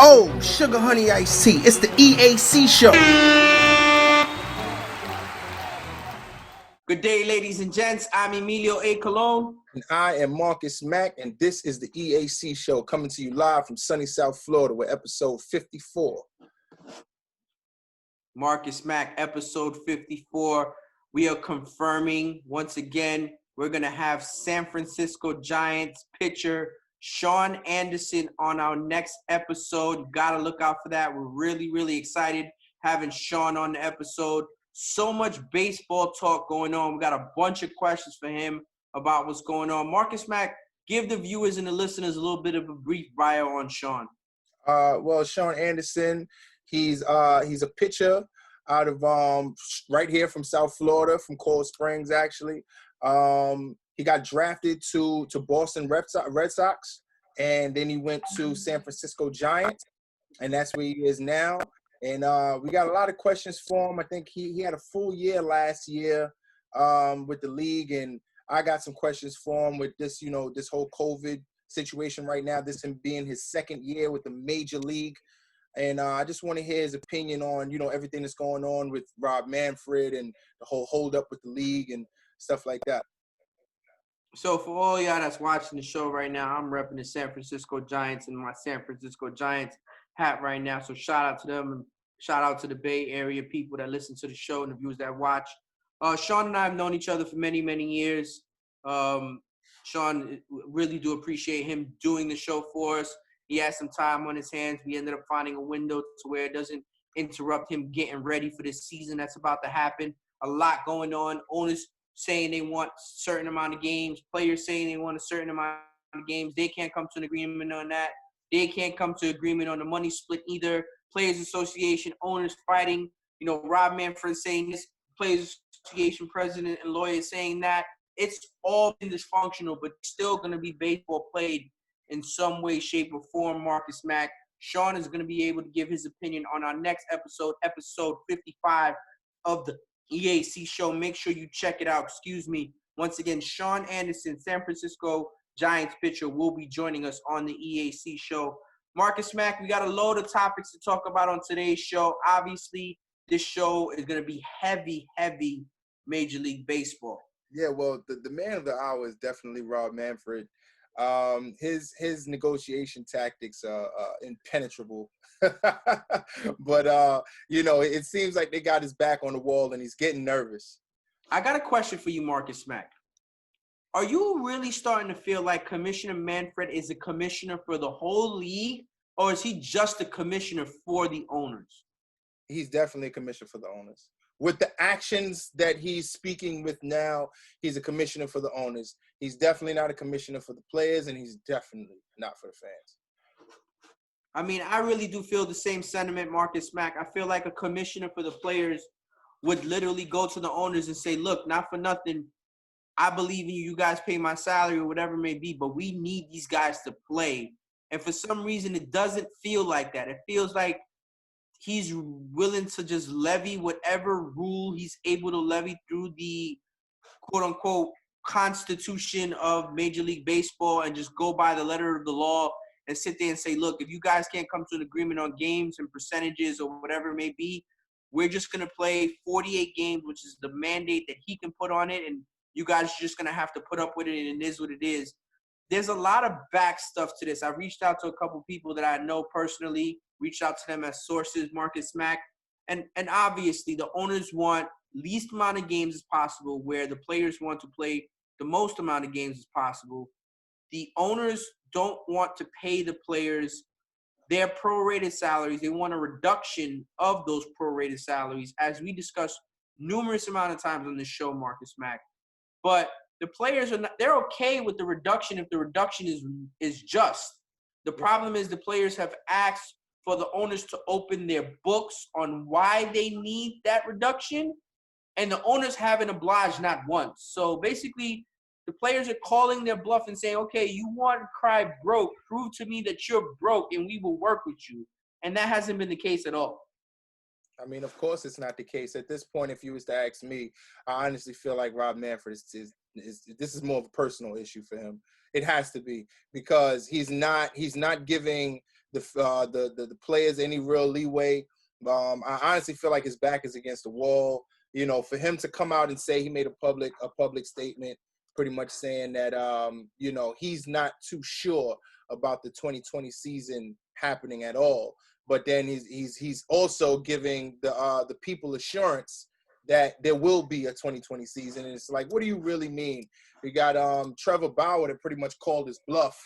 Oh, sugar honey iced tea. It's the EAC Show. Good day, ladies and gents. I'm Emilio A. Colon. And I am Marcus Mack, and this is the EAC Show coming to you live from sunny South Florida with episode 54. Marcus Mack, episode 54. We are confirming once again, we're going to have San Francisco Giants pitcher Sean Anderson on our next episode. You got to look out for that. We're really, really excited having Sean on the episode. So much baseball talk going on. We got a bunch of questions for him about what's going on. Marcus Mack, give the viewers and the listeners a little bit of a brief bio on Sean. Well, Sean Anderson, he's a pitcher out of right here from South Florida, from Cold Springs, actually. He got drafted to Boston Red Sox, and then he went to San Francisco Giants, and that's where he is now. And we got a lot of questions for him. I think he had a full year last year with the league, and I got some questions for him with this, this whole COVID situation right now, this him being his second year with the major league. And I just want to hear his opinion on, everything that's going on with Rob Manfred and the whole holdup with the league and stuff like that. So for all y'all that's watching the show right now, I'm repping the San Francisco Giants in my San Francisco Giants hat right now. So shout out to them and shout out to the Bay Area people that listen to the show and the viewers that watch. Sean and I have known each other for many, many years. Sean, really do appreciate him doing the show for us. He had some time on his hands. We ended up finding a window to where it doesn't interrupt him getting ready for this season that's about to happen. A lot going on. Owners saying they want a certain amount of games. Players saying they want a certain amount of games. They can't come to an agreement on that. They can't come to agreement on the money split either. Players Association, owners fighting. Rob Manfred saying this, Players Association president and lawyers saying that. It's all been dysfunctional, but still going to be baseball played in some way, shape, or form. Marcus Mack. Sean is going to be able to give his opinion on our next episode, episode 55 of the EAC Show. Make sure you check it out. Once again, Sean Anderson, San Francisco Giants pitcher, will be joining us on the EAC Show. Marcus Mack, we got a load of topics to talk about on today's show. Obviously, this show is going to be heavy Major League Baseball. Yeah, well, the man of the hour is definitely Rob Manfred. His negotiation tactics are impenetrable. But, it seems like they got his back on the wall and he's getting nervous. I got a question for you, Marcus Mack. Are you really starting to feel like Commissioner Manfred is a commissioner for the whole league, or is he just a commissioner for the owners? He's definitely a commissioner for the owners. With the actions that he's speaking with now, he's a commissioner for the owners. He's definitely not a commissioner for the players, and he's definitely not for the fans. I mean, I really do feel the same sentiment, Marcus Mack. I feel like a commissioner for the players would literally go to the owners and say, look, not for nothing, I believe in you. You guys pay my salary or whatever it may be, but we need these guys to play. And for some reason, it doesn't feel like that. It feels like he's willing to just levy whatever rule he's able to levy through the quote-unquote constitution of Major League Baseball and just go by the letter of the law and sit there and say, look, if you guys can't come to an agreement on games and percentages or whatever it may be, we're just going to play 48 games, which is the mandate that he can put on it, and you guys are just going to have to put up with it, and it is what it is. There's a lot of back stuff to this. I reached out to a couple people that I know personally, reached out to them as sources, Marcus Mack. And obviously, the owners want least amount of games as possible, where the players want to play the most amount of games as possible. The owners don't want to pay the players their prorated salaries. They want a reduction of those prorated salaries, as we discussed numerous amount of times on this show, Marcus Mack. But the players they're okay with the reduction if the reduction is just. The problem is the players have asked for the owners to open their books on why they need that reduction, and the owners haven't obliged not once. So basically, the players are calling their bluff and saying, okay, you want to cry broke, prove to me that you're broke and we will work with you. And that hasn't been the case at all. I mean, of course it's not the case. At this point, if you was to ask me, I honestly feel like Rob Manfred is this is more of a personal issue for him. It has to be, because he's not giving the players any real leeway. I honestly feel like his back is against the wall. You know, for him to come out and say he made a public statement, pretty much saying that you know, he's not too sure about the 2020 season happening at all. But then he's also giving the people assurance that there will be a 2020 season. And it's like, what do you really mean? We got Trevor Bauer that pretty much called his bluff.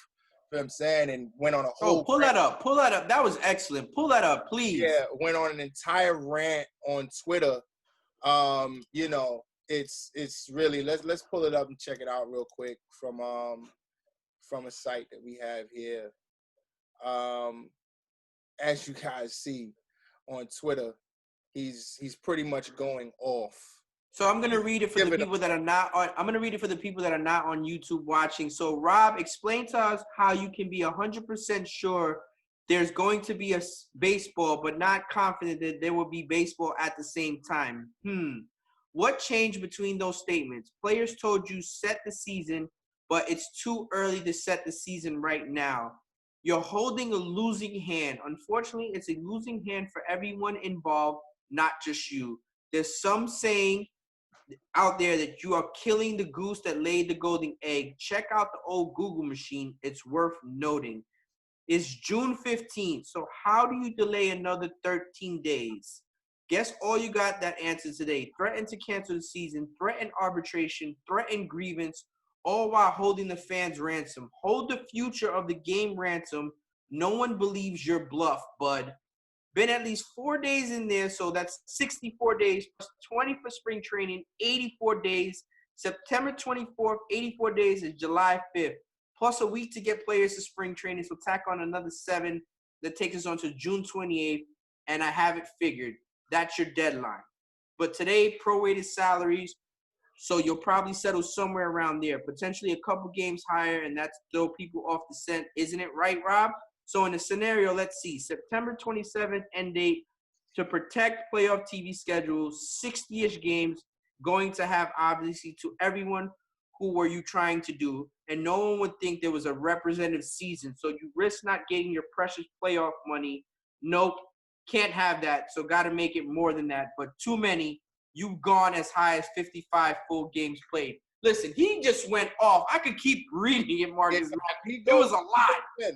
You know what I'm saying? And went on a whole pull that up. That was excellent. Pull that up, please. Yeah, went on an entire rant on Twitter. You know, it's really, let's pull it up and check it out real quick from a site that we have here. As you guys see on Twitter, he's pretty much going off. So I'm gonna read it for the people that are not on. I'm gonna read it for the people that are not on YouTube watching. So Rob, explain to us how you can be 100% sure there's going to be a baseball, but not confident that there will be baseball at the same time. What changed between those statements? Players told you set the season, but it's too early to set the season right now. You're holding a losing hand. Unfortunately, it's a losing hand for everyone involved, not just you. There's some saying out there that you are killing the goose that laid the golden egg. Check out the old Google machine. It's worth noting. It's June 15th, so how do you delay another 13 days? Guess all you got that answer today. Threaten to cancel the season, threaten arbitration, threaten grievance, all while holding the fans ransom. Hold the future of the game ransom. No one believes your bluff, bud. Been at least 4 days in there, so that's 64 days, plus 20 for spring training, 84 days. September 24th, 84 days is July 5th. Plus a week to get players to spring training, so tack on another 7. That takes us on to June 28th, and I have it figured. That's your deadline. But today, prorated salaries, so you'll probably settle somewhere around there, potentially a couple games higher, and that's throw people off the scent. Isn't it right, Rob? So in the scenario, let's see, September 27th end date to protect playoff TV schedules, 60-ish games, going to have obviously to everyone who were you trying to do, and no one would think there was a representative season. So you risk not getting your precious playoff money. Nope, can't have that. So got to make it more than that. But too many. You've gone as high as 55 full games played. Listen, he just went off. I could keep reading it, Marcus. It was a lot.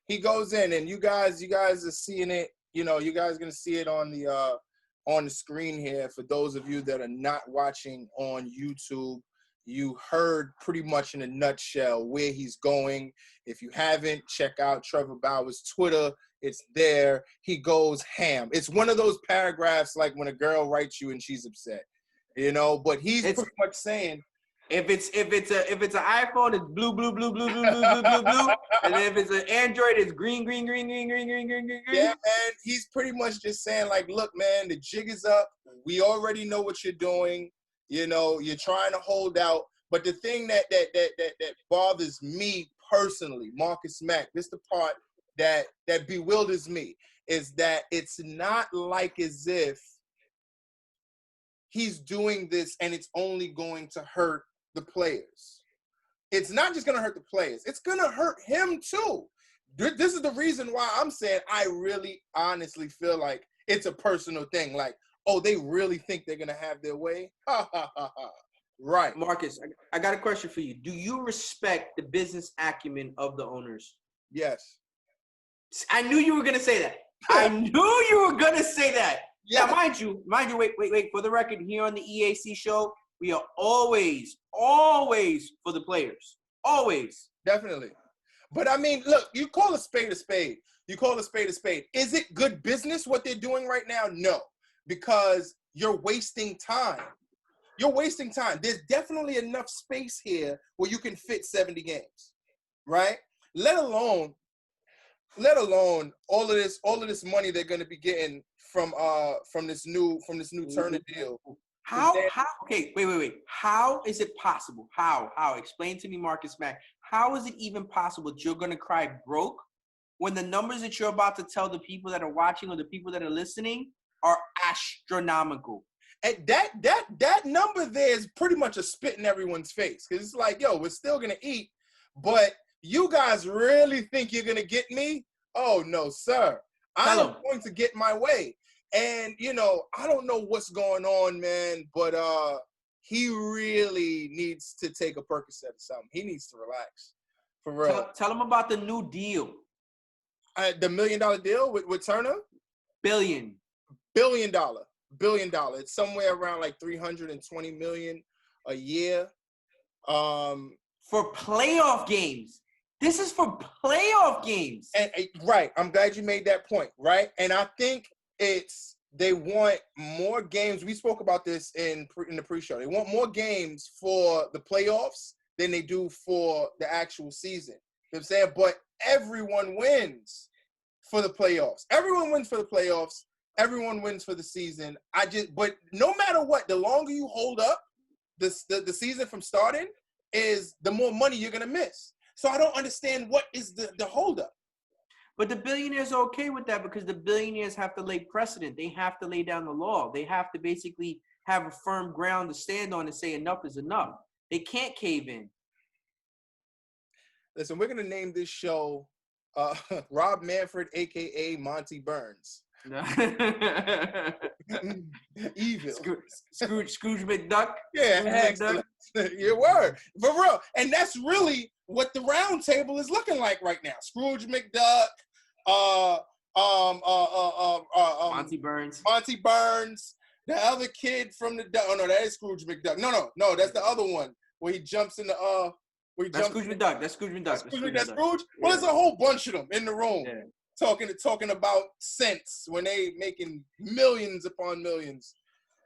He goes in, and you guys are seeing it. You know, you guys are gonna see it on the screen here. For those of you that are not watching on YouTube, you heard pretty much in a nutshell where he's going. If you haven't, check out Trevor Bauer's Twitter. It's there. He goes ham. It's one of those paragraphs like when a girl writes you and she's upset, you know. But he's pretty much saying, if it's an iPhone, it's blue, blue, blue, blue, blue, blue, blue, blue, blue, and then if it's an Android, it's green, green, green, green, green, green, green, green, green. Yeah, man. He's pretty much just saying like, look, man, the jig is up. We already know what you're doing. You know, you're trying to hold out. But the thing that bothers me personally, Marcus Mack, this is the part that bewilders me, is that it's not like as if he's doing this and it's only going to hurt the players. It's not just going to hurt the players. It's going to hurt him too. This is the reason why I'm saying I really honestly feel like it's a personal thing. Like, oh, they really think they're going to have their way? Ha, ha, ha, ha. Right. Marcus, I got a question for you. Do you respect the business acumen of the owners? Yes. I knew you were going to say that. I knew you were going to say that. Yeah. Now, mind you, wait. For the record, here on the EAC show, we are always for the players. Always. Definitely. But, I mean, look, you call a spade a spade. You call a spade a spade. Is it good business what they're doing right now? No, because you're wasting time. You're wasting time. There's definitely enough space here where you can fit 70 games, right? Let alone all of this money they're going to be getting from this new Turner deal. How? Okay, wait. How is it possible? How? Explain to me, Marcus Mack. How is it even possible that you're going to cry broke when the numbers that you're about to tell the people that are watching or the people that are listening are astronomical? And that number there is pretty much a spit in everyone's face, because it's like, yo, we're still going to eat, but you guys really think you're going to get me? Oh, no, sir. Tell I'm him. going to get my way. And, I don't know what's going on, man, but he really needs to take a Percocet or something. He needs to relax. For real. Tell him about the new deal. The $1 million deal with Turner? Billion. $1 billion. It's somewhere around like $320 million a year. For playoff games. This is for playoff games. And right. I'm glad you made that point, right? And I think they want more games. We spoke about this in the pre-show. They want more games for the playoffs than they do for the actual season. You know what I'm saying? But everyone wins for the playoffs. Everyone wins for the playoffs. Everyone wins for the season. But no matter what, the longer you hold up the season from starting is the more money you're gonna miss. So I don't understand what is the holdup. But the billionaires are okay with that because the billionaires have to lay precedent. They have to lay down the law. They have to basically have a firm ground to stand on and say enough is enough. They can't cave in. Listen, we're gonna name this show Rob Manfred, aka Monty Burns. Evil. Scrooge McDuck. Yeah, Scrooge excellent. Your word. For real. And that's really what the round table is looking like right now. Scrooge McDuck, Monty Burns. Monty Burns, the other kid from oh no, that is Scrooge McDuck. No, that's the other one where he jumps in the That's Scrooge McDuck. That's Scrooge McDuck. That's Scrooge. Well, there's a whole bunch of them in the room. Yeah. Talking about cents when they making millions upon millions.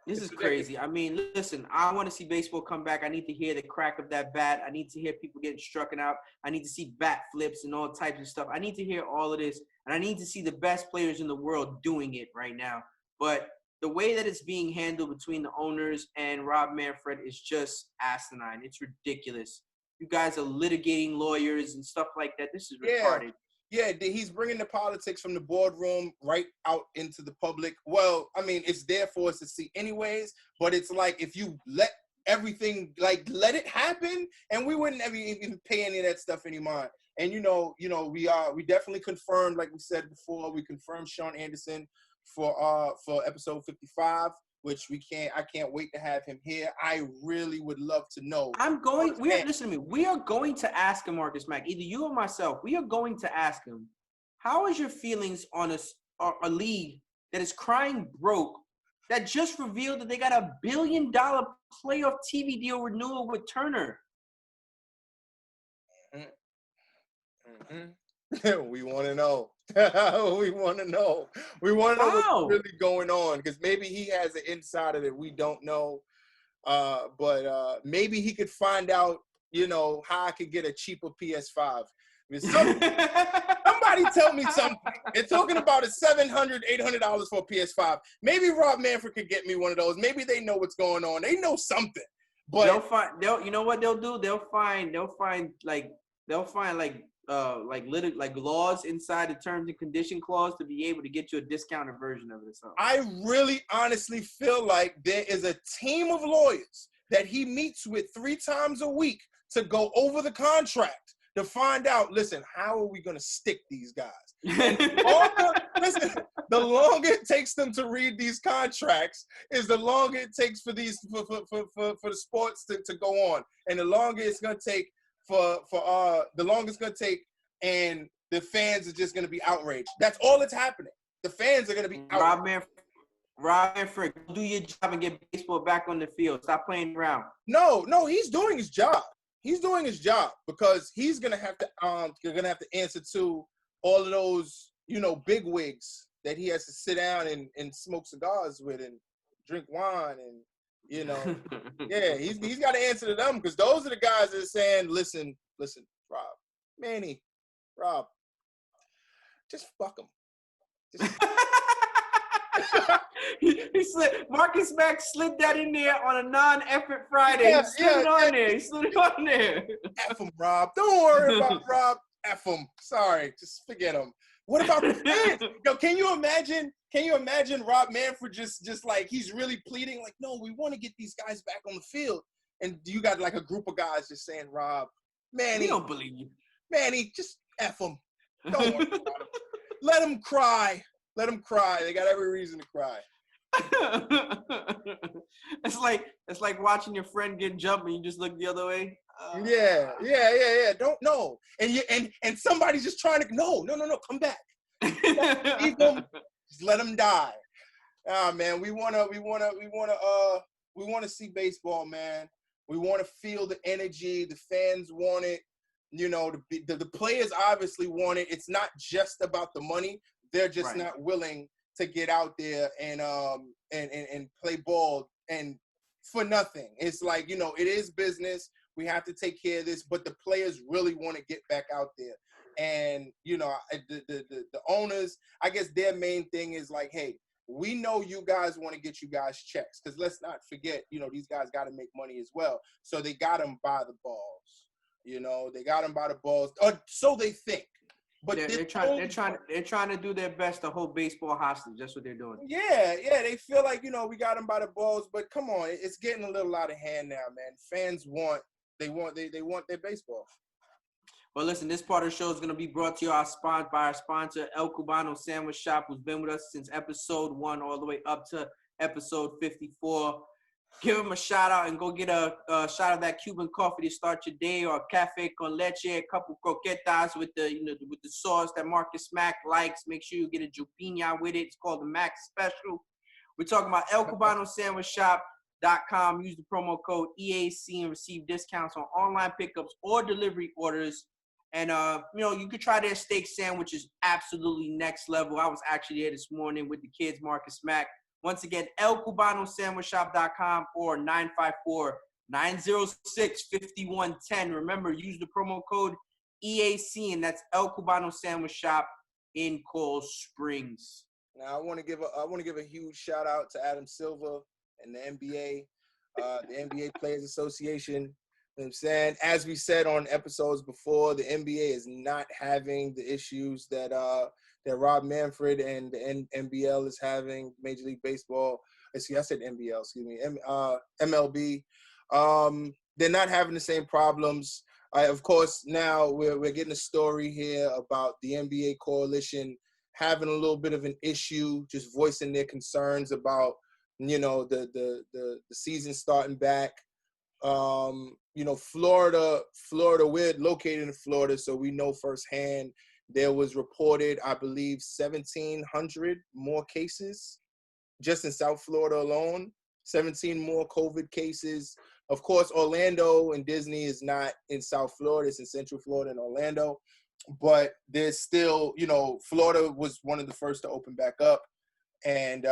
This is crazy. I mean, listen, I want to see baseball come back. I need to hear the crack of that bat. I need to hear people getting struck out. I need to see bat flips and all types of stuff. I need to hear all of this. And I need to see the best players in the world doing it right now. But the way that it's being handled between the owners and Rob Manfred is just asinine. It's ridiculous. You guys are litigating lawyers and stuff like that. This is retarded. Yeah, he's bringing the politics from the boardroom right out into the public. Well, I mean, it's there for us to see anyways, but it's like if you let everything, let it happen, and we wouldn't ever even pay any of that stuff any mind. And, we definitely confirmed, like we said before, we confirmed Sean Anderson for episode 55, which I can't wait to have him here. I really would love to know. Listen to me. We are going to ask him, Marcus Mack, either you or myself, we are going to ask him, how is your feelings on a league that is crying broke, that just revealed that they got $1 billion playoff TV deal renewal with Turner? Mm-hmm. We want to know. We want to know. We want to know what's really going on, because maybe he has an insider that we don't know. But maybe he could find out, how I could get a cheaper PS5. Somebody tell me something. They're talking about $700, $800 for a PS5. Maybe Rob Manfred could get me one of those. Maybe they know what's going on. They know something. But you know what they'll do? They'll find laws inside the terms and condition clause to be able to get you a discounted version of it. So I really honestly feel like there is a team of lawyers that he meets with 3 times a week to go over the contract to find out, listen, how are we going to stick these guys? The longer it takes them to read these contracts is the longer it takes for the sports to go on. And the longer it's going to take and the fans are just going to be outraged. That's all that's happening. The fans are going to be outraged. Rob Manfred, do your job and get baseball back on the field. Stop playing around. No, he's doing his job. He's doing his job because he's going to have to answer to all of those, big wigs that he has to sit down and smoke cigars with and drink wine and, yeah, he's got to answer to them, because those are the guys that are saying, listen, Rob, Manny, Rob, just fuck him. He slid. Marcus Mack slid that in there on a non-effort Friday. He slid it on there. F him, Rob. Don't worry about Rob. F him. Sorry, just forget him. What about the fans? Yo, can you imagine Rob Manfred just like he's really pleading, like, no, we want to get these guys back on the field, and you got like a group of guys just saying, Rob, Manny, we don't believe you. Manny, just F him. Don't worry about him. Let them cry. Let them cry. They got every reason to cry. It's like watching your friend get jumped and you just look the other way. Yeah. Don't know. And somebody's just trying to no, come back. Leave them. Just let them die. Ah, man, we wanna see baseball, man. We want to feel the energy. The fans want it. You know, the players obviously want it. It's not just about the money. They're just not willing to get out there and play ball and for nothing. It's like, you know, it is business. We have to take care of this, but the players really want to get back out there. And, you know, the owners, I guess their main thing is like, hey, we know you guys want to get you guys checks, because let's not forget, you know, these guys got to make money as well. So they got them by the balls. You know, they got them by the balls, or so they think. But they're trying to do their best to hold baseball hostage. That's what they're doing. Yeah, they feel like, you know, we got them by the balls, but come on, it's getting a little out of hand now, man. Fans want their baseball. Well, listen, this part of the show is going to be brought to you by our sponsor, El Cubano Sandwich Shop, who's been with us since episode 1 all the way up to episode 54. Give them a shout out and go get a shot of that Cuban coffee to start your day, or cafe con leche, a couple croquetas with the sauce that Marcus Mack likes. Make sure you get a jupina with it. It's called the Mac Special. We're talking about El Cubano Sandwich Shop.com. Use the promo code EAC and receive discounts on online pickups or delivery orders. And you know, you could try their steak sandwiches, absolutely next level. I was actually there this morning with the kids, Marcus Mack. Once again, ElCubanoSandwichShop.com or 954-906-5110. Remember, use the promo code EAC, and that's El Cubano Sandwich Shop in Coral Springs. Now, I want to give a huge shout out to Adam Silver and the NBA, the NBA Players Association. You know what I'm saying? As we said on episodes before, the NBA is not having the issues that Rob Manfred and the NBL is having, Major League Baseball. I said NBL, excuse me, MLB. They're not having the same problems. Of course, now we're getting a story here about the NBA coalition having a little bit of an issue, just voicing their concerns about, you know, the season starting back. You know, Florida, we're located in Florida, so we know firsthand. There was reported, I believe, 1,700 more cases just in South Florida alone. 17 more COVID cases. Of course, Orlando and Disney is not in South Florida. It's in Central Florida and Orlando. But there's still, you know, Florida was one of the first to open back up. And,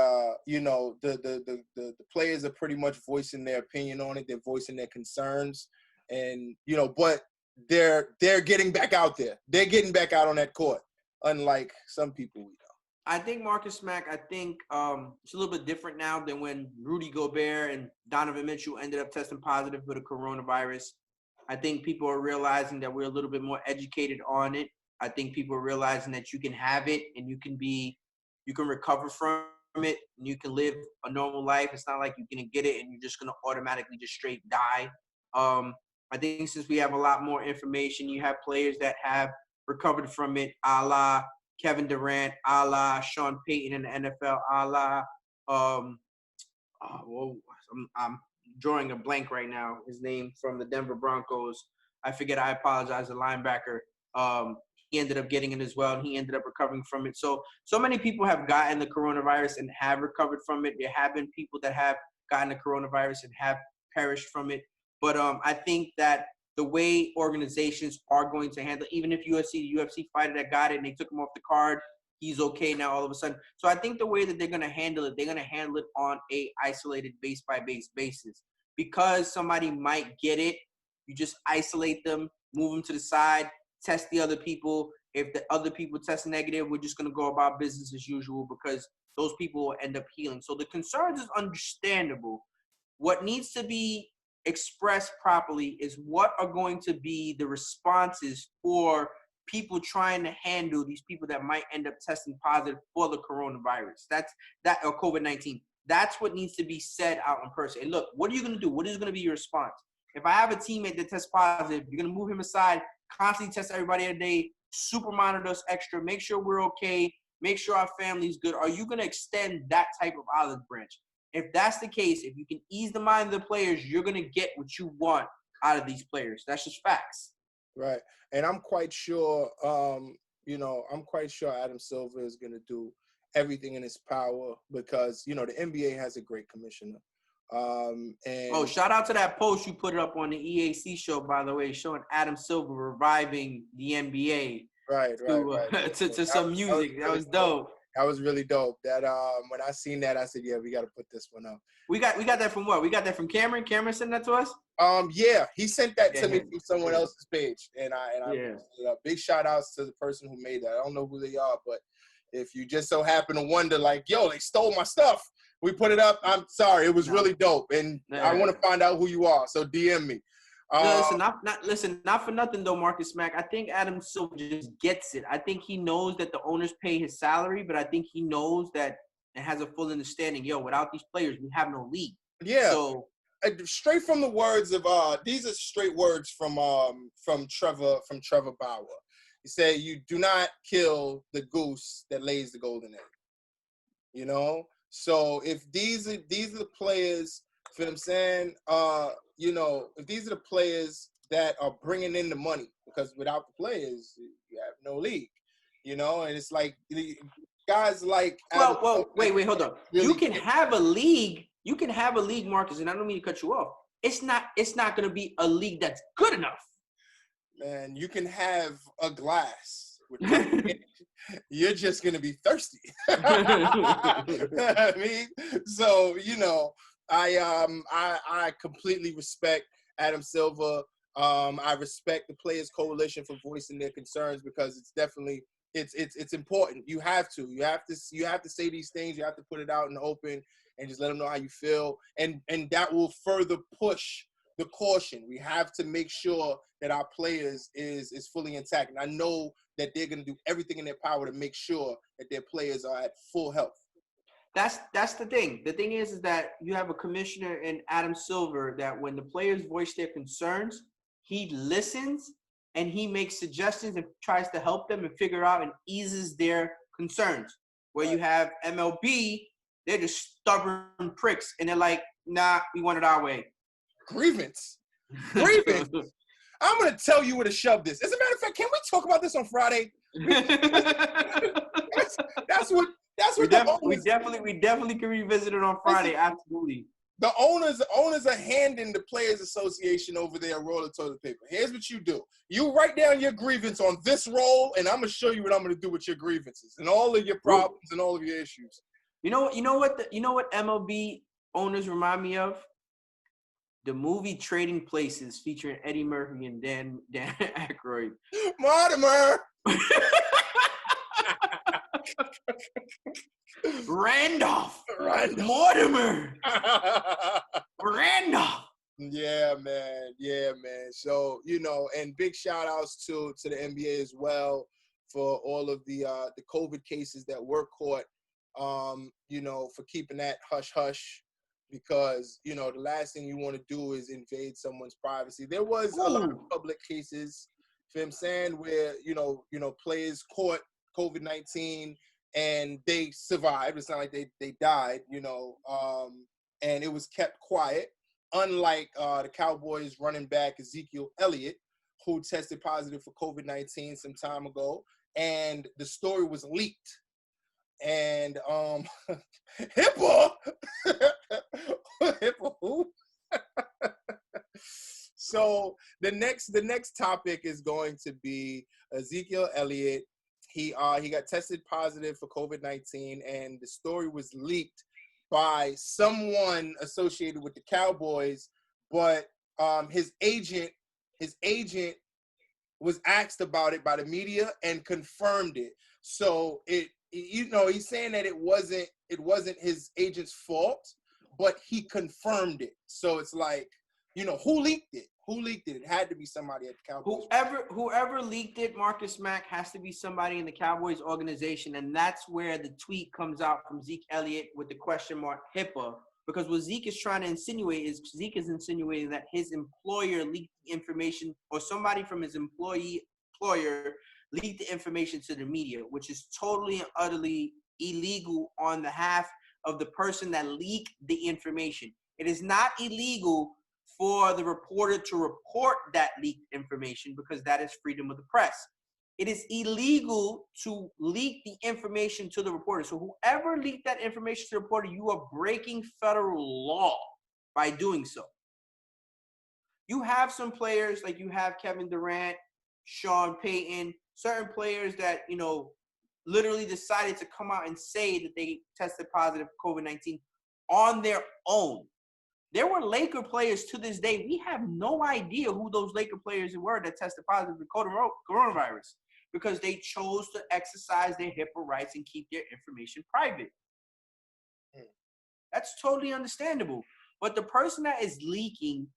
you know, the players are pretty much voicing their opinion on it. They're voicing their concerns. And, you know, but they're getting back out there. They're getting back out on that court, unlike some people we know. I think Marcus Mack, it's a little bit different now than when Rudy Gobert and Donovan Mitchell ended up testing positive for the coronavirus. I think people are realizing that we're a little bit more educated on it. I think people are realizing that you can have it and you can recover from it and you can live a normal life. It's not like you're going to get it and you're just going to automatically just straight die. I think since we have a lot more information, you have players that have recovered from it, a la Kevin Durant, a la Sean Payton in the NFL, a la, I'm drawing a blank right now. His name from the Denver Broncos. I forget, I apologize, the linebacker. He ended up getting it as well, and he ended up recovering from it. So many people have gotten the coronavirus and have recovered from it. There have been people that have gotten the coronavirus and have perished from it. But I think that the way organizations are going to handle it, even if the UFC fighter that got it and they took him off the card, he's okay now all of a sudden. So I think the way that they're going to handle it, they're going to handle it on a isolated base-by-base basis. Because somebody might get it, you just isolate them, move them to the side, test the other people. If the other people test negative, we're just going to go about business as usual because those people will end up healing. So the concerns is understandable. What needs to be expressed properly is what are going to be the responses for people trying to handle these people that might end up testing positive for the coronavirus. Or COVID-19. That's what needs to be said out in person. And look, what are you going to do? What is going to be your response? If I have a teammate that tests positive, you're going to move him aside, constantly test everybody every day, super monitor us extra, make sure we're okay, make sure our family's good? Are you going to extend that type of olive branch? If that's the case, if you can ease the mind of the players, you're going to get what you want out of these players. That's just facts. Right. And I'm quite sure, I'm quite sure Adam Silver is going to do everything in his power because, the NBA has a great commissioner. Shout out to that post you put up on the EAC show, by the way, showing Adam Silver reviving the NBA. Right. to some music. That was dope. That was really dope. That when I seen that, I said, yeah, we got to put this one up. We got that from what? We got that from Cameron. Cameron sent that to us. Yeah, he sent that to me from someone else's page, and I yeah. Big shout outs to the person who made that. I don't know who they are, but if you just so happen to wonder, like, yo, they stole my stuff, we put it up. I'm sorry, it was really dope, and I want to find out who you are. So DM me. Not for nothing though, Marcus Mack. I think Adam Silver just gets it. I think he knows that the owners pay his salary, but I think he knows that and has a full understanding. Yo, without these players, we have no league. Yeah. So straight from the words of these are straight words from Trevor Bauer. He said, "You do not kill the goose that lays the golden egg." So if these are the players, you know what I'm saying? If these are the players that are bringing in the money, because without the players, you have no league. And it's like guys like. Wait, hold on. Really, you can have a league. You can have a league, Marcus, and I don't mean to cut you off. It's not going to be a league that's good enough. Man, you can have a glass. You're just going to be thirsty. I mean, so I completely respect Adam Silver. I respect the Players Coalition for voicing their concerns because it's definitely it's important. You have to say these things. You have to put it out in the open and just let them know how you feel, and that will further push the caution. We have to make sure that our players is fully intact, and I know that they're going to do everything in their power to make sure that their players are at full health. That's the thing. The thing is that you have a commissioner in Adam Silver that when the players voice their concerns, he listens and he makes suggestions and tries to help them and figure out and eases their concerns. Where you have MLB, they're just stubborn pricks and they're like, nah, we want it our way. Grievance. I'm going to tell you where to shove this. As a matter of fact, can we talk about this on Friday? That's what we definitely can revisit it on Friday. Absolutely. The owners are handing the Players Association over there a roll of toilet paper. Here's what you do. You write down your grievance on this roll, and I'm going to show you what I'm going to do with your grievances and all of your problems and all of your issues. You know what MLB owners remind me of? The movie Trading Places featuring Eddie Murphy and Dan Aykroyd. Mortimer! Randolph. Mortimer. Randolph. Yeah, man. So, and big shout outs to the NBA as well for all of the COVID cases that were caught, for keeping that hush-hush. Because, the last thing you want to do is invade someone's privacy. There was a lot of public cases, you know what I'm saying, where, players caught COVID-19 and they survived. It's not like they died, and it was kept quiet. Unlike the Cowboys running back Ezekiel Elliott, who tested positive for COVID-19 some time ago, and the story was leaked. And HIPPA, HIPPA who? So the next topic is going to be Ezekiel Elliott. He got tested positive for COVID-19, and the story was leaked by someone associated with the Cowboys. But his agent was asked about it by the media and confirmed it. So he's saying that it wasn't his agent's fault, but he confirmed it. So it's like, who leaked it? It had to be somebody at the Cowboys. Whoever leaked it, Marcus Mack, has to be somebody in the Cowboys organization, and that's where the tweet comes out from Zeke Elliott with the question mark HIPPA. Because what Zeke is trying to insinuate is insinuating that his employer leaked the information, or somebody from his employer leak the information to the media, which is totally and utterly illegal on the half of the person that leaked the information. It is not illegal for the reporter to report that leaked information because that is freedom of the press. It is illegal to leak the information to the reporter. So whoever leaked that information to the reporter, you are breaking federal law by doing so. You have some players, like you have Kevin Durant, Sean Payton, certain players that, you know, literally decided to come out and say that they tested positive for COVID-19 on their own. There were Laker players to this day. We have no idea who those Laker players were that tested positive for coronavirus because they chose to exercise their HIPAA rights and keep their information private. That's totally understandable. But the person that is leaking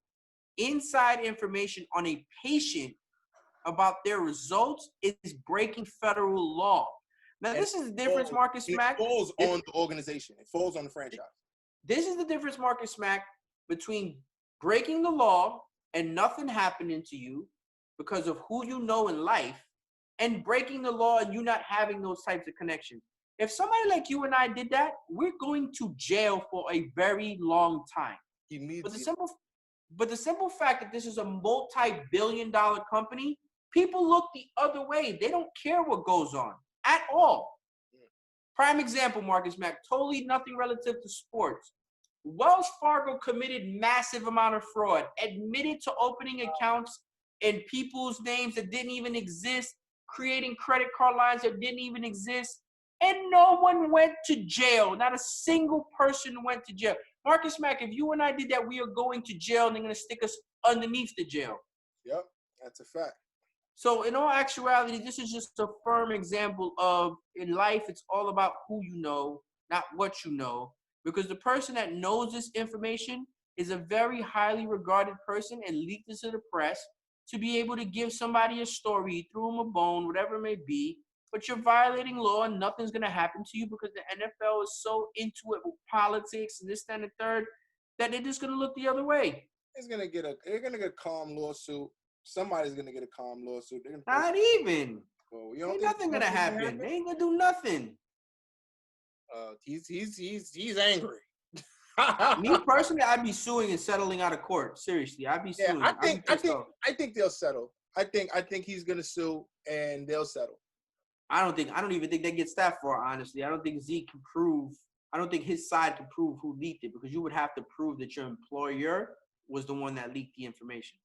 inside information on a patient about their results is breaking federal law. Now, this is the difference, Marcus Mack. It falls on the organization. It falls on the franchise. This is the difference, Marcus Mack, between breaking the law and nothing happening to you because of who you know in life and breaking the law and you not having those types of connections. If somebody like you and I did that, we're going to jail for a very long time. But the simple fact that this is a multi-billion-dollar company, people look the other way. They don't care what goes on at all. Prime example, Marcus Mack, totally nothing relative to sports. Wells Fargo committed massive amount of fraud, admitted to opening accounts in people's names that didn't even exist, creating credit card lines that didn't even exist, and no one went to jail. Not a single person went to jail. Marcus Mack, if you and I did that, we are going to jail and they're going to stick us underneath the jail. Yep, that's a fact. So in all actuality, this is just a firm example of in life, it's all about who you know, not what you know. Because the person that knows this information is a very highly regarded person and leaked it to the press to be able to give somebody a story, throw them a bone, whatever it may be. But you're violating law and nothing's going to happen to you because the NFL is so into it with politics and this, that, and the third that they're just going to look the other way. They're going to get a calm lawsuit. Somebody's going to get a calm lawsuit. Not even. Well, ain't nothing going to happen. They ain't going to do nothing. He's angry. Me personally, I'd be suing and settling out of court. Seriously, I'd be suing. I think they'll settle. I think he's gonna sue and they'll settle. I don't even think they get that far, honestly. I don't think Zeke can prove. I don't think his side can prove who leaked it because you would have to prove that your employer was the one that leaked the information.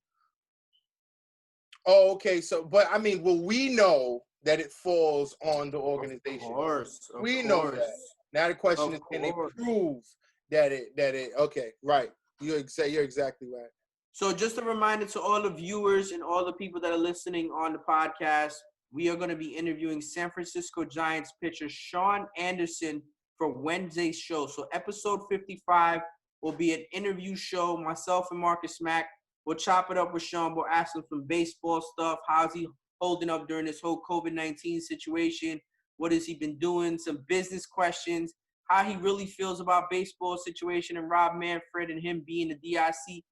Oh, okay. So, but I mean, will we know that it falls on the organization? Of course. We know that. Now the question is, can they prove that it? Okay, right. You're exactly right. So just a reminder to all the viewers and all the people that are listening on the podcast, we are going to be interviewing San Francisco Giants pitcher Sean Anderson for Wednesday's show. So episode 55 will be an interview show. Myself and Marcus Mack will chop it up with Sean. We'll ask him some baseball stuff. How's he holding up during this whole COVID-19 situation? What has he been doing? Some business questions. How he really feels about baseball situation and Rob Manfred and him being the DICK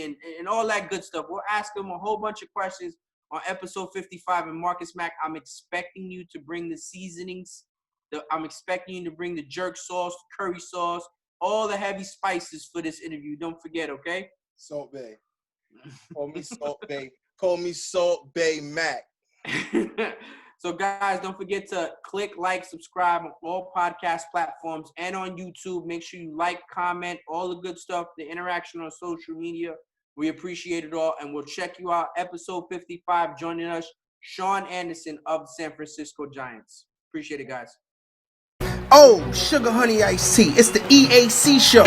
and all that good stuff. We'll ask him a whole bunch of questions on episode 55. And Marcus Mack, I'm expecting you to bring the seasonings. I'm expecting you to bring the jerk sauce, curry sauce, all the heavy spices for this interview. Don't forget, okay? Salt Bay. Call me Salt Bay. Call me Salt Bay Mac. So, guys, don't forget to click, like, subscribe on all podcast platforms and on YouTube. Make sure you like, comment, all the good stuff, the interaction on social media. We appreciate it all, and we'll check you out. Episode 55, joining us, Sean Anderson of the San Francisco Giants. Appreciate it, guys. Oh, sugar honey iced tea. It's the EAC Show.